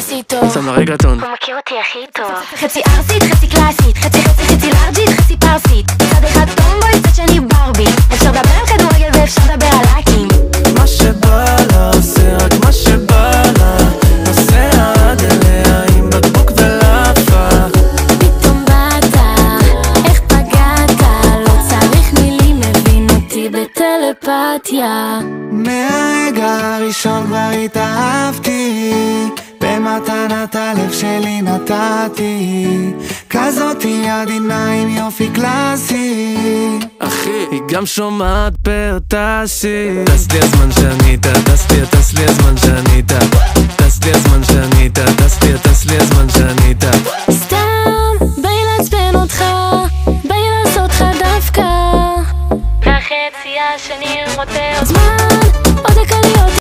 דספסיטו, שם לרגטון, הוא מכיר אותי הכי טוב. חצי ארסית, חצי קלאסית, חצי לארג'ית, חצי פרסית. צד אחד טומבוי, צד שני ברבי. אפשר לדבר על כדורגל ואפשר לדבר על לייקים. מה שבא לה, עושה רק מה שבא לה. נוסע עד אליה עם בקבוק ולאפה. פתאום באת, איך פגעת? לא צריך מילים, מבין אותי בטלפתיה. מהרגע הראשון כבר התאהבתי, במתנת הלב שלי נתתי, כזאתי עדינה עם יופי קלאסי. אחי, היא גם שומעת פרטסי. טס לי הזמן שאני טס